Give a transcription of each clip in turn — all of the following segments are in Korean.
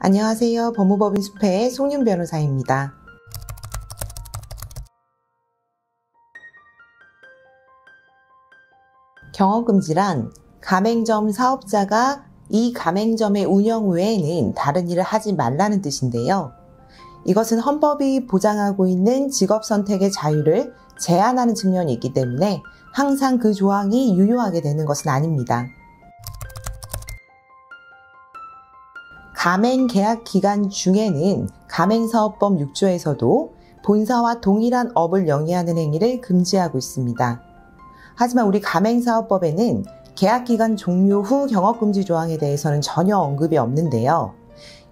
안녕하세요. 법무법인 숲의 송윤 변호사입니다. 경업금지란 가맹점 사업자가 이 가맹점의 운영 외에는 다른 일을 하지 말라는 뜻인데요. 이것은 헌법이 보장하고 있는 직업선택의 자유를 제한하는 측면이 있기 때문에 항상 그 조항이 유효하게 되는 것은 아닙니다. 가맹계약 기간 중에는 가맹사업법 6조에서도 본사와 동일한 업을 영위하는 행위를 금지하고 있습니다. 하지만 우리 가맹사업법에는 계약기간 종료 후 경업금지 조항에 대해서는 전혀 언급이 없는데요.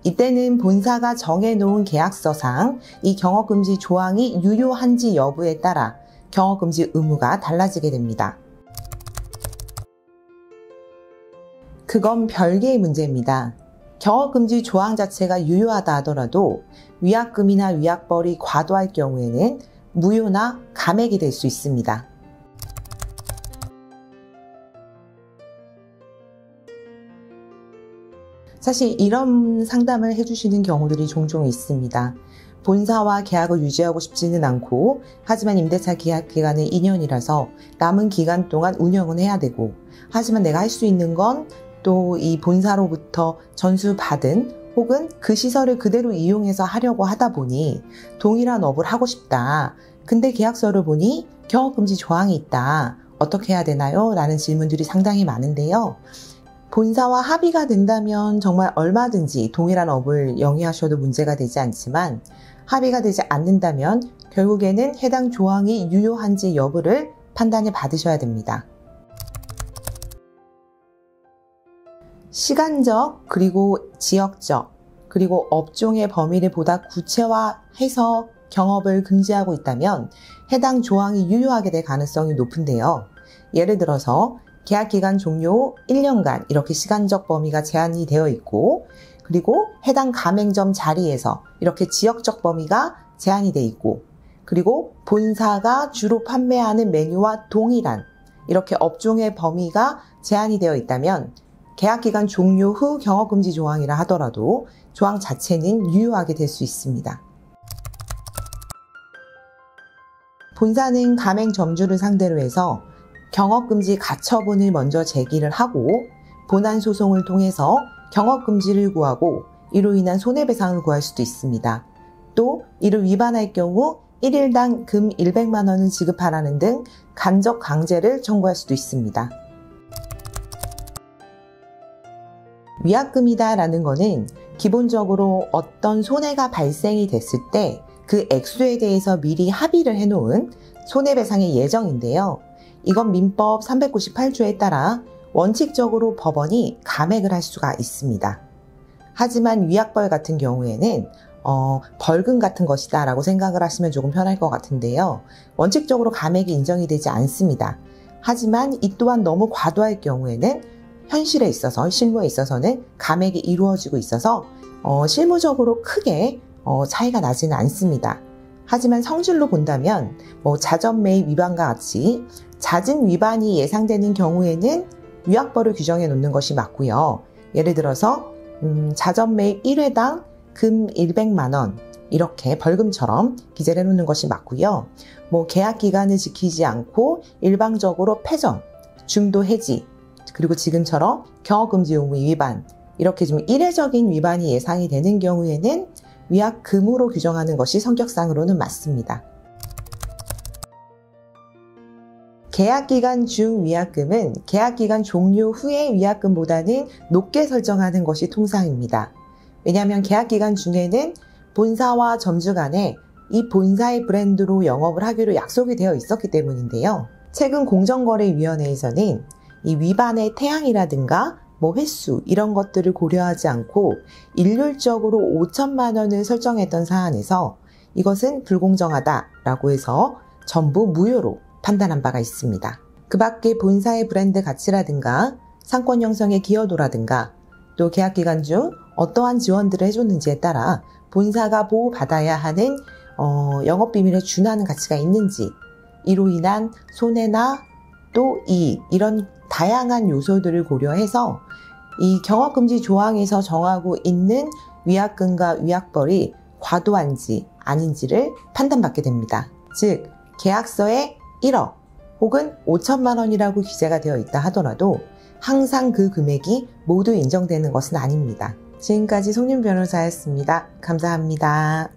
이때는 본사가 정해놓은 계약서상 이 경업금지 조항이 유효한지 여부에 따라 경업금지 의무가 달라지게 됩니다. 그건 별개의 문제입니다. 경업금지 조항 자체가 유효하다 하더라도 위약금이나 위약벌이 과도할 경우에는 무효나 감액이 될 수 있습니다. 사실 이런 상담을 해주시는 경우들이 종종 있습니다. 본사와 계약을 유지하고 싶지는 않고 하지만 임대차 계약 기간은 2년이라서 남은 기간 동안 운영은 해야 되고 하지만 내가 할 수 있는 건 또 이 본사로부터 전수받은 혹은 그 시설을 그대로 이용해서 하려고 하다 보니 동일한 업을 하고 싶다. 근데 계약서를 보니 경업금지 조항이 있다. 어떻게 해야 되나요? 라는 질문들이 상당히 많은데요. 본사와 합의가 된다면 정말 얼마든지 동일한 업을 영위하셔도 문제가 되지 않지만 합의가 되지 않는다면 결국에는 해당 조항이 유효한지 여부를 판단해 받으셔야 됩니다. 시간적 그리고 지역적 그리고 업종의 범위를 보다 구체화해서 경업을 금지하고 있다면 해당 조항이 유효하게 될 가능성이 높은데요. 예를 들어서 계약기간 종료 1년간 이렇게 시간적 범위가 제한이 되어 있고 그리고 해당 가맹점 자리에서 이렇게 지역적 범위가 제한이 되어 있고 그리고 본사가 주로 판매하는 메뉴와 동일한 이렇게 업종의 범위가 제한이 되어 있다면 계약기간 종료 후 경업금지 조항이라 하더라도 조항 자체는 유효하게 될 수 있습니다. 본사는 가맹점주를 상대로 해서 경업금지 가처분을 먼저 제기를 하고 본안소송을 통해서 경업금지를 구하고 이로 인한 손해배상을 구할 수도 있습니다. 또 이를 위반할 경우 1일당 금 100만 원을 지급하라는 등 간접 강제를 청구할 수도 있습니다. 위약금이다라는 것은 기본적으로 어떤 손해가 발생이 됐을 때 그 액수에 대해서 미리 합의를 해놓은 손해배상의 예정인데요. 이건 민법 398조에 따라 원칙적으로 법원이 감액을 할 수가 있습니다. 하지만 위약벌 같은 경우에는 벌금 같은 것이다 라고 생각을 하시면 조금 편할 것 같은데요. 원칙적으로 감액이 인정이 되지 않습니다. 하지만 이 또한 너무 과도할 경우에는 현실에 있어서 실무에 있어서는 감액이 이루어지고 있어서 실무적으로 크게 차이가 나지는 않습니다. 하지만 성질로 본다면 자점 매입 위반과 같이 잦은 위반이 예상되는 경우에는 위약벌을 규정해 놓는 것이 맞고요. 예를 들어서 자점 매입 1회당 금 100만 원 이렇게 벌금처럼 기재를 해놓는 것이 맞고요. 계약 기간을 지키지 않고 일방적으로 폐점, 중도 해지 그리고 지금처럼 경업금지 의무 위반 이렇게 좀 이례적인 위반이 예상이 되는 경우에는 위약금으로 규정하는 것이 성격상으로는 맞습니다. 계약기간 중 위약금은 계약기간 종료 후의 위약금보다는 높게 설정하는 것이 통상입니다. 왜냐하면 계약기간 중에는 본사와 점주 간에 이 본사의 브랜드로 영업을 하기로 약속이 되어 있었기 때문인데요. 최근 공정거래위원회에서는 이 위반의 태양이라든가 횟수 이런 것들을 고려하지 않고 일률적으로 5천만 원을 설정했던 사안에서 이것은 불공정하다라고 해서 전부 무효로 판단한 바가 있습니다. 그 밖에 본사의 브랜드 가치라든가 상권 형성의 기여도라든가 또 계약기간 중 어떠한 지원들을 해줬는지에 따라 본사가 보호받아야 하는 영업비밀에 준하는 가치가 있는지 이로 인한 손해나 또 이익 이런 다양한 요소들을 고려해서 이 경업금지 조항에서 정하고 있는 위약금과 위약벌이 과도한지 아닌지를 판단받게 됩니다. 즉, 계약서에 1억 혹은 5천만 원이라고 기재가 되어 있다 하더라도 항상 그 금액이 모두 인정되는 것은 아닙니다. 지금까지 송윤 변호사였습니다. 감사합니다.